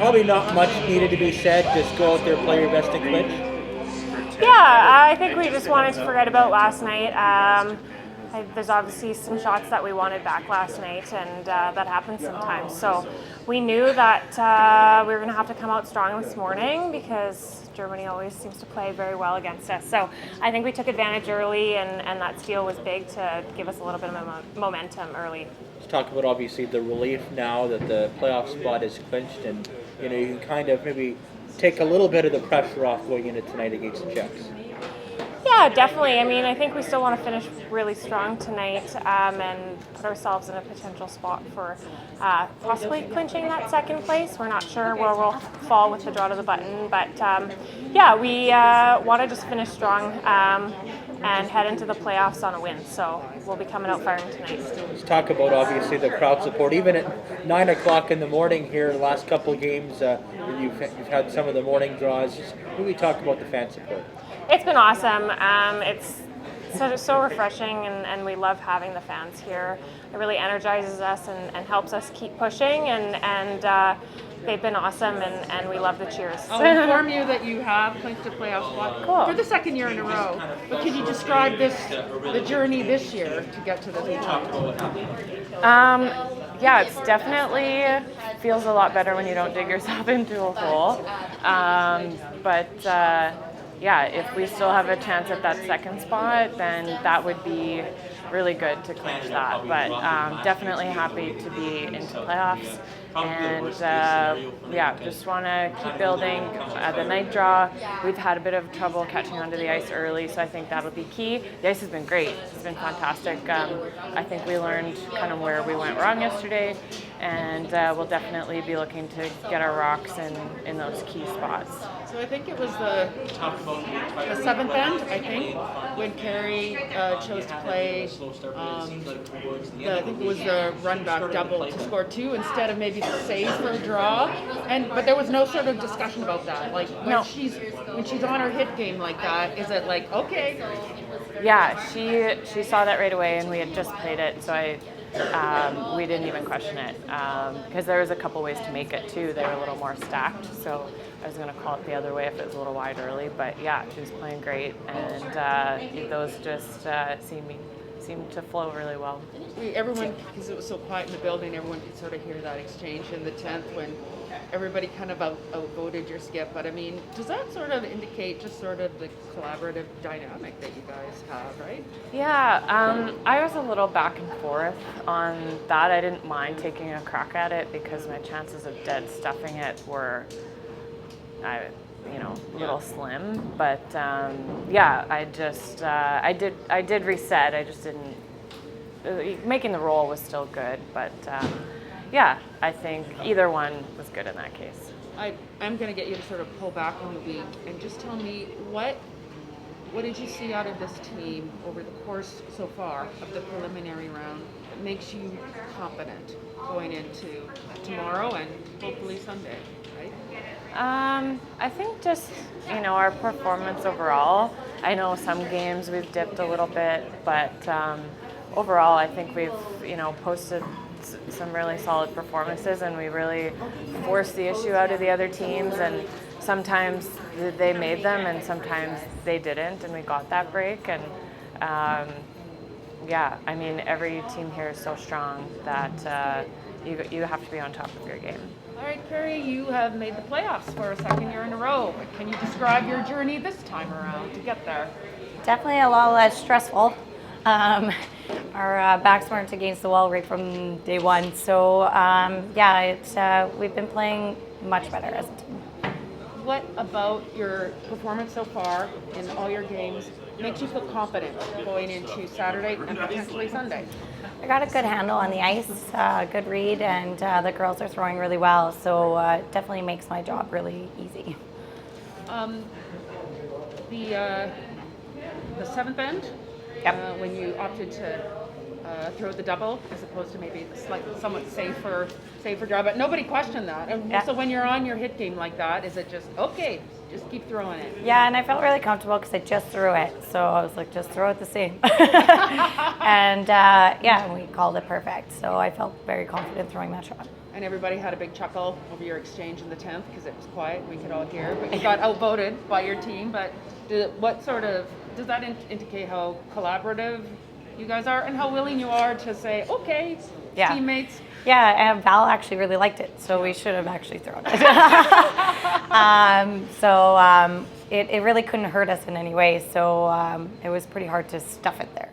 probably not much needed to be said. Just go out there, play your best, and clinch. Yeah, I think we just wanted to forget about last night. There's obviously some shots that we wanted back last night, and that happens sometimes. So we knew that we were going to have to come out strong this morning because Germany always seems to play very well against us. So I think we took advantage early, and that steal was big to give us a little bit of momentum early. Let's talk about obviously the relief now that the playoff spot is clinched, and you can kind of maybe take a little bit of the pressure off going into tonight against the Czechs. Yeah, definitely. I mean, I think we still want to finish really strong tonight and put ourselves in a potential spot for possibly clinching that second place. We're not sure where we'll fall with the draw to the button, but yeah, we want to just finish strong and head into the playoffs on a win. So we'll be coming out firing tonight. Let's talk about obviously the crowd support. Even at 9 o'clock in the morning here, the last couple of games, you've had some of the morning draws. Just maybe talk about the fan support. It's been awesome. It's so refreshing, and we love having the fans here. It really energizes us and helps us keep pushing, and they've been awesome, and we love the cheers. I'll inform you that you have clinched a playoff spot for the second year in a row. But could you describe the journey this year to get to this point? Yeah, it's definitely feels a lot better when you don't dig yourself into a hole. Yeah, if we still have a chance at that second spot, then that would be really good to clinch that. But definitely happy to be into playoffs. And yeah, just want to keep building. The night draw, we've had a bit of trouble catching onto the ice early, so I think that'll be key. The ice has been great. It's been fantastic. I think we learned kind of where we went wrong yesterday, and we'll definitely be looking to get our rocks in those key spots. So I think it was the seventh end, I think, when Kerri chose to play, I think it was the run back double to score 2 instead of maybe the save for a draw. But there was no sort of discussion about that. Like when she's on her hit game like that, is it like, okay? Yeah, she saw that right away, and we had just played it, so we didn't even question it because there was a couple ways to make it too. They were a little more stacked, so I was going to call it the other way if it was a little wide early. But yeah, she was playing great, and those just seemed to flow really well. Everyone, because it was so quiet in the building, everyone could sort of hear that exchange in the 10th when everybody kind of outvoted your skip. But I mean, does that sort of indicate just sort of the collaborative dynamic that you guys have, right? Yeah, I was a little back and forth on that. I didn't mind taking a crack at it because my chances of dead stuffing it were, a little slim. But yeah, I did reset. I just didn't. Making the roll was still good, but yeah, I think either one was good in that case. I'm going to get you to sort of pull back on the week and just tell me what did you see out of this team over the course so far of the preliminary round that makes you confident going into tomorrow and hopefully Sunday, right? I think just, our performance overall. I know some games we've dipped a little bit, but overall I think we've, posted some really solid performances, and we really forced the issue out of the other teams, and sometimes they made them and sometimes they didn't, and we got that break. And yeah, I mean, every team here is so strong that you have to be on top of your game. All right, Kerri, you have made the playoffs for a second year in a row. Can you describe your journey this time around to get there? Definitely a lot less stressful. Our backs weren't against the wall right from day one. So yeah, we've been playing much better as a team. What about your performance so far in all your games makes you feel confident going into Saturday and potentially Sunday? I got a good handle on the ice, good read, and the girls are throwing really well. So it definitely makes my job really easy. The seventh end, Yep. when you opted to throw the double as opposed to maybe the somewhat safer draw, but nobody questioned that. And Yeah. so when you're on your hit game like that, is it just, okay, just keep throwing it? Yeah, and I felt really comfortable because I just threw it. So I was like, just throw it the same. And yeah, we called it perfect. So I felt very confident throwing that shot. and everybody had a big chuckle over your exchange in the 10th because it was quiet. We could all hear, but you got outvoted by your team. But what sort of does that indicate how collaborative you guys are and how willing you are to say, okay, teammates? Yeah, and Val actually really liked it, so we should have actually thrown it. It really couldn't hurt us in any way, so it was pretty hard to stuff it there.